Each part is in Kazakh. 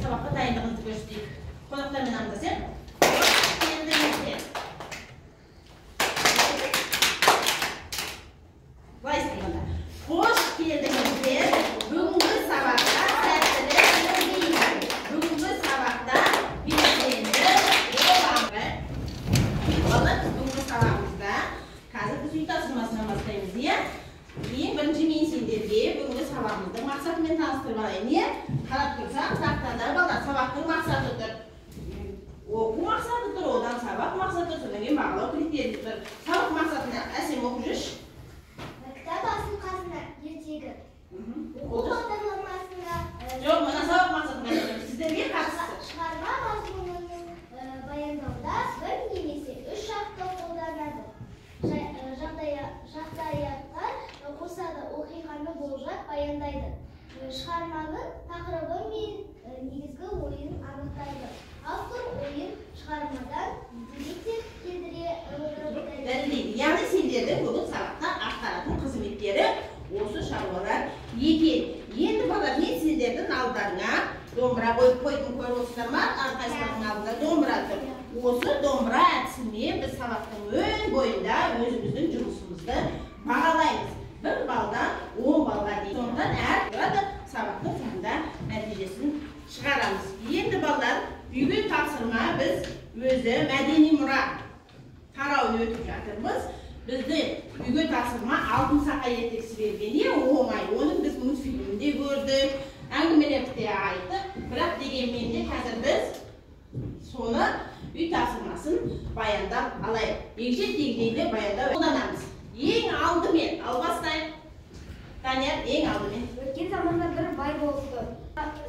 сабаққа дайындығыңызды көрсетейік. Қонақтармен аңдасен. Келдіңіздер. Былай істеймін. Қош келдіңіздер. Бүгінгі сабақта сәттілік тілеймін. Бүгінгі сабақта белсенді боламын. Бүгінгі сабағымызда қазір біз үй тапсырмасынан бастаймыз, иә? Ең бірінші мен сендерге бүгінгі сабағымыздың мақсатымен таныстырып алайын, не? Қарап тұрсақ, тақтада бала сабақтың мақсаты тұр. Оқу мақсаты тұр, одан сабақ мақсаты тұр, содан кейін бағалау критерийі тұр. Сабақ мақсатына әсем оқып жүрші. Кітап асыл қазына ертегі. Оқу бағдарламасында жоқ, мына сабақ мақсатына сіздерге қатысты. Шығарма мазмұнын баяндауда бір немесе үш шартты қолданады. Жағдаяттар қосады, оқиғаны болжап баяндайды. Шығарманың тақырыбы мен негізгі ойын анықтайды. Автор ойын шығармадан деректер келтіре отырып дәлелдейді. Яғни сендердің бүгін сабақта атқаратын қызметтері осы шаруалар екен. Енді балалар, мен сендердің алдарыңа домбыра қойып қойдым, көріп отырсыздар ма? Әрқайсылардың алдында домбыра тұр. Осы домбыра әдісімен біз сабақтың өн бойында өзіміздің жұмысымызды бағалаймыз. 1 балдан 10 балға дейін. Сондықтан әр сабақтың соңында нәтижесін шығарамыз. Енді балалар, үйге тапсырма біз өзі мәдени мұра тарауын өтіп жатырмыз. Бізді үйге тапсырма алтын сақа ертегісі берген. Оңай, оның біз мультфильмінде көрдік, әңгімелерді айттық. Бірақ дегенмен де қазір біз соны үй тапсырмасын баяндап алайық. Егжей-тегжейлі баяндап қолданамыз. Ең алдымен, ал бастайық. Данияр, ең алдымен. Өткен заманда бір бай болыпты.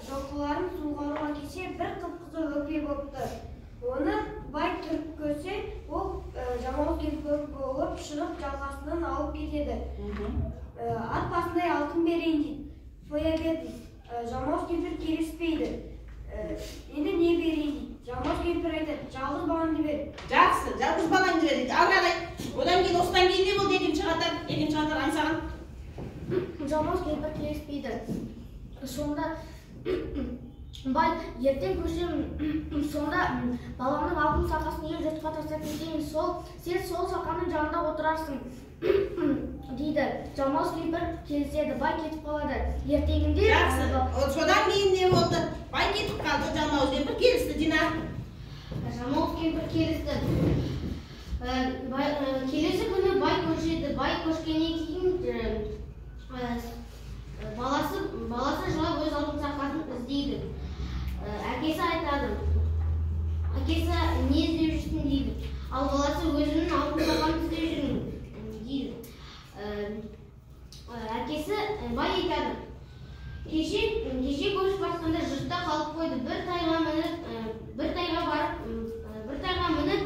Жылқыларын суғаруға кеше бір қып-қызыл өкпе болыпты. Оны бай түріп көрсе, ол жамау кемпір болып шығып жалғасынан алып кетеді. Ат басындай алтын берейін дейді. Қоя берді. Жамау кемпір келіспейді. Енді не берейін дейді. Жамау кемпір айтады, жалғыз балаңды бер. Жақсы, жалғыз балаңды бер дейді. Ал қарай. Одан кейін осыдан кейін не болды? Екінші қатар аңсаған. Жамау кемпір келіспейді. Сонда бай ертең көшем, сонда баламның алтын сақасын ел жұртқа тастап кетейін, сен сол сақаның жанында отырарсың дейді. Жамау кемпір келіседі, бай кетіп қалады. Ертеңінде жақсы. Содан кейін не болды? Бай кетіп қалды, жамау кемпір келісті, Дина. Жамау кемпір келісті. Келесі күні бай көшеді. Бай көшкеннен кейін баласы жылап өз алтын сақасын іздейді. Әкесі айтады. Әкесі не іздеп жүрсің дейді. Ал баласы өзінің алтын сақасын іздеп жүрмін дейді. Әкесі бай айтады. Кеше көшіп басқанда жұртта қалып қойды. Бір тайға мініп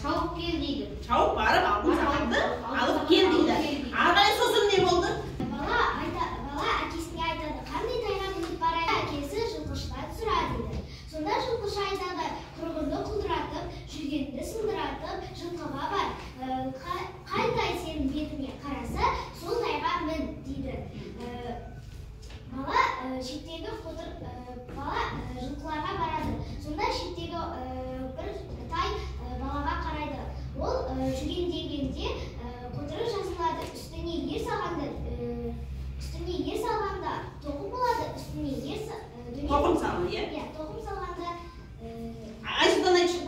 шауып кел дейді. Шауып барып алтын сақасын алып кел дейді. Ағай сосын не болды? Бала әкесіне айтады, қандай тайға мініп барады? Әкесі жылқышыдан сұрады дейді. Сонда жылқышы айтады, құрғырды құлдыратып, жүргенді сылдыратып, жылқыға бар. Қай тай сенің бетіңе қараса, сол тайға мін дейді. Бала жылқыларға барады. Сонда шеттегі бір тай балаға қарайды. Ол жүгендегенде қотыры жазылады. Үстіне ер салғанда тоқым болады. Үстіне тоқым салды, е? Иә, тоқым салғанда Айшыдан айтшы.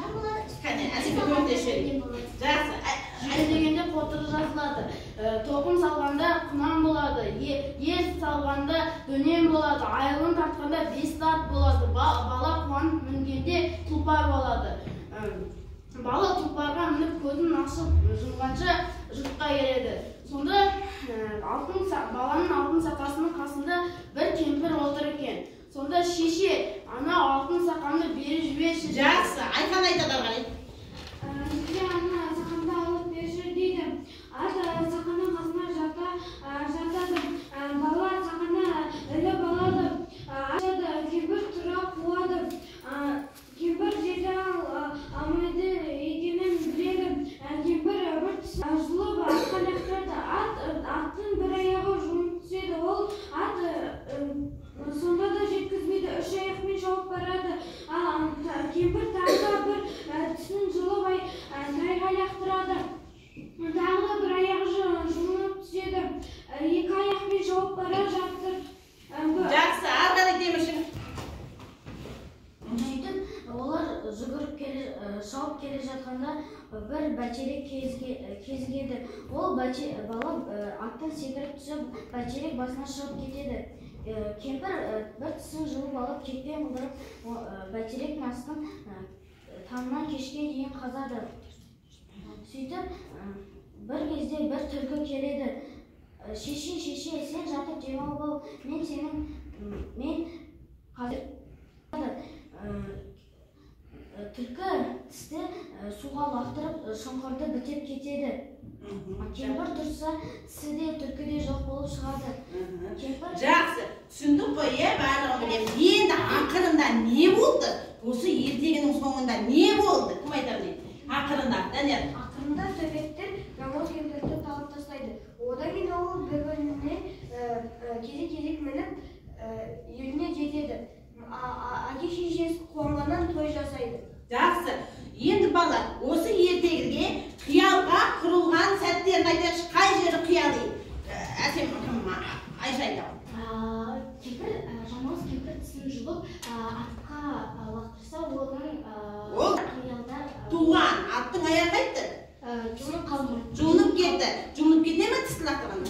Қане, әсеке көмектесші. Жақсы. Жүгендегенде қотыры жазылады. Тоқым салғанда құнан болады. Ер салғанда дөнен болады. Айылын тартқанда 5 ат болады. Бала құнан мінгенде тұлпар болады. Бала тұлпарға мініп көзін ашып жұмғанша жұртқа келеді. Сонда баланың алтын сақасының қасында бір кемпір отыр екен. Сонда шеше, ана алтын сақаны беріп жіберші. Жақсы, айқан айтады қарай. Неге ана сақанды алып берші дейді. Ат сақанның қасына жатады. Бала сақана іліп алады. Кемпір тұра қуады. Кемпір жеті алмайды екенін біледі. Кемпір бір жұлып атқа лақтырады. Аттың бір аяғы жұлып түседі. Ол ат сонда да жеткізбейді. 3 аяқпен шауып барады. жауап бара жатыр. Жақсы, ары қарай демешің. Сөйтіп, олар жүгіріп шауып келе жатқанда бір бәйтерек кезігеді. Ол бала аттан секіріп түсіп, бәйтерек басына шығып кетеді. Кемпір бір тісін жұлып алып, кетпен қылдырып, бәйтеректің астын таңнан кешке дейін қазады. Сөйтіп, бір кезде бір түлкі келеді. Шеше, сен жатып демалып ал, мен қазір түлкі тісті суға лақтырып шұңқырды бітеп кетеді. Кемпір тұрса, тісі де түлкі де жоқ болып шығады. Жақсы, түсіндік қой, барлығын білемін. Енді ақырында не болды? Осы ертегінің соңында не болды? Кім айтар мен? Ақырында, Данияр. Ақырында төбеттер Жамбыл кемпірді талып тастайды. Одан кейін ол бір-біріне кезек мініп еліне жетеді. Әке-шешесі қуанғаннан той жасайды. Жақсы. Енді балалар, осы ертегіге қиялға құрылған сәттерін айтайықшы, қай жері қияли? Әсем, Айша айтады. Жамбыл кемпір тісін жұлып, атқа лақтырса, Ол қиялда туған аттың аяғы қайтты? жуынып қалды. Жуынып кетті. Жуынып кетті ме тісі лақтырған?